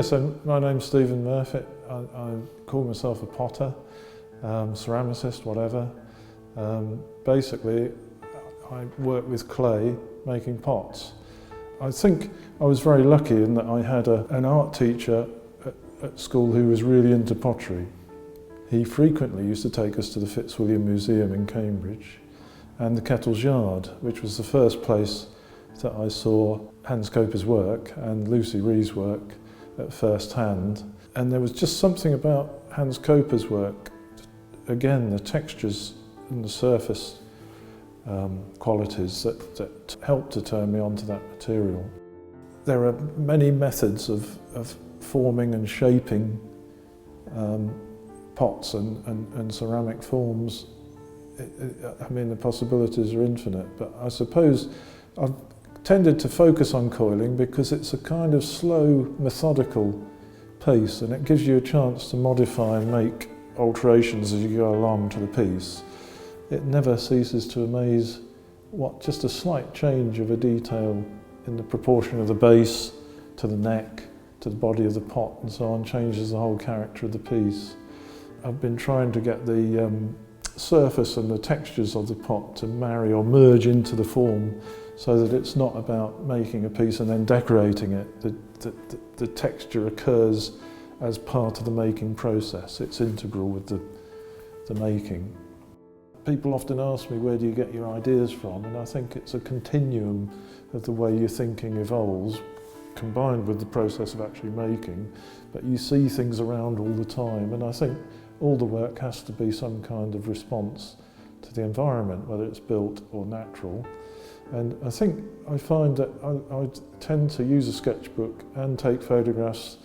So my name's Stephen Murfitt. I call myself a potter, ceramicist, whatever. Basically, I work with clay, making pots. I think I was very lucky in that I had an art teacher at school who was really into pottery. He frequently used to take us to the Fitzwilliam Museum in Cambridge and the Kettle's Yard, which was the first place that I saw Hans Coper's work and Lucy Ree's work at first hand. And there was just something about Hans Coper's work, again, the textures and the surface qualities that helped to turn me onto that material. There are many methods of forming and shaping pots and ceramic forms. I mean, the possibilities are infinite, but I suppose I've tended to focus on coiling because it's a kind of slow, methodical pace, and it gives you a chance to modify and make alterations as you go along to the piece. It never ceases to amaze what just a slight change of a detail in the proportion of the base to the neck, to the body of the pot and so on, changes the whole character of the piece. I've been trying to get the surface and the textures of the pot to marry or merge into the form so that it's not about making a piece and then decorating it. The texture occurs as part of the making process. It's integral with the making. People often ask me, where do you get your ideas from? And I think it's a continuum of the way your thinking evolves, combined with the process of actually making. But you see things around all the time, and I think all the work has to be some kind of response to the environment, whether it's built or natural. And I think I find that I tend to use a sketchbook and take photographs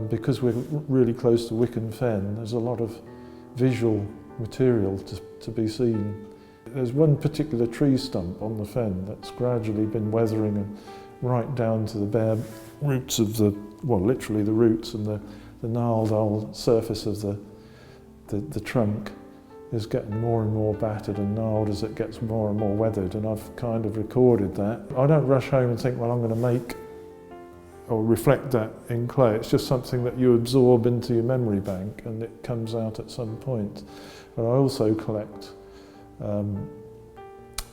because we're really close to Wicken Fen. There's a lot of visual material to be seen. There's one particular tree stump on the fen that's gradually been weathering and right down to the bare roots of literally the roots, and the gnarled old surface of the trunk is getting more and more battered and gnarled as it gets more and more weathered, and I've kind of recorded that. I don't rush home and think, well, I'm going to make or reflect that in clay. It's just something that you absorb into your memory bank and it comes out at some point. But I also collect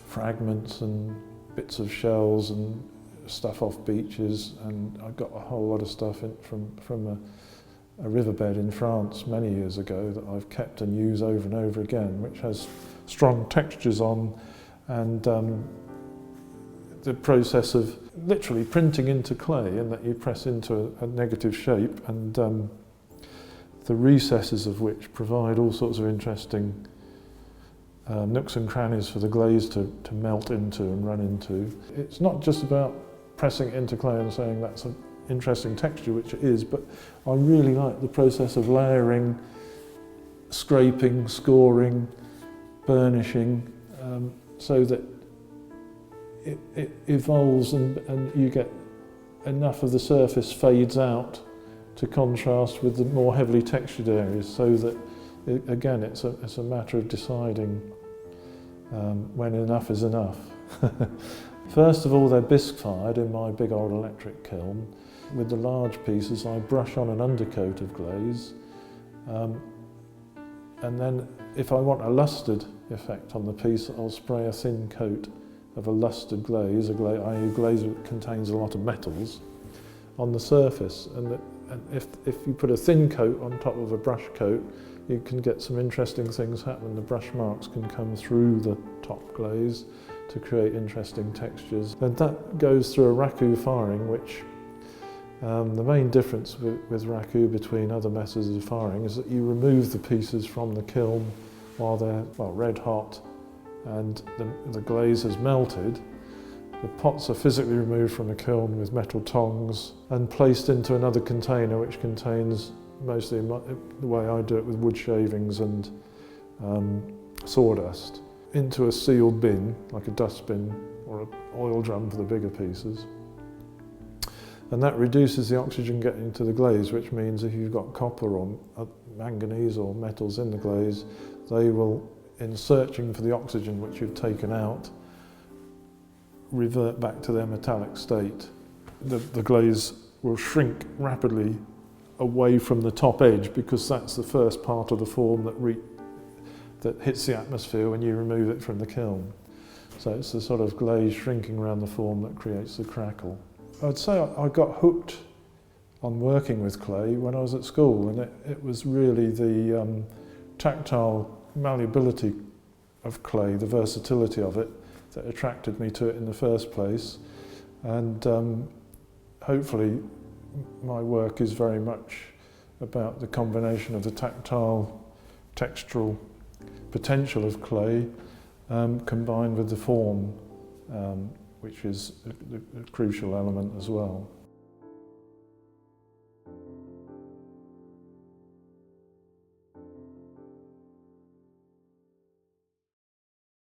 fragments and bits of shells and stuff off beaches, and I got a whole lot of stuff from a riverbed in France many years ago that I've kept and use over and over again, which has strong textures on, and the process of literally printing into clay, and that you press into a negative shape, and the recesses of which provide all sorts of interesting nooks and crannies for the glaze to melt into and run into. It's not just about pressing it into clay and saying that's an interesting texture, which it is, but I really like the process of layering, scraping, scoring, burnishing, so that it evolves and you get enough of the surface fades out to contrast with the more heavily textured areas, so that again it's a matter of deciding when enough is enough. First of all, they're bisque fired in my big old electric kiln. With the large pieces I brush on an undercoat of glaze, and then if I want a lustered effect on the piece, I'll spray a thin coat of a lustered glaze, i.e. glaze that contains a lot of metals, on the surface. And if you put a thin coat on top of a brush coat, you can get some interesting things happen. The brush marks can come through the top glaze to create interesting textures. And that goes through a raku-firing, which the main difference with raku between other methods of firing is that you remove the pieces from the kiln while they're red hot, and the glaze has melted. The pots are physically removed from the kiln with metal tongs and placed into another container, which contains, mostly the way I do it, with wood shavings and sawdust, into a sealed bin, like a dustbin or an oil drum for the bigger pieces. And that reduces the oxygen getting into the glaze, which means if you've got copper or manganese or metals in the glaze, they will, in searching for the oxygen which you've taken out, revert back to their metallic state. The glaze will shrink rapidly away from the top edge, because that's the first part of the form that hits the atmosphere when you remove it from the kiln. So it's the sort of glaze shrinking around the form that creates the crackle. I'd say I got hooked on working with clay when I was at school, and it was really the tactile malleability of clay, the versatility of it, that attracted me to it in the first place. And hopefully my work is very much about the combination of the tactile, textural potential of clay combined with the form, which is a crucial element as well.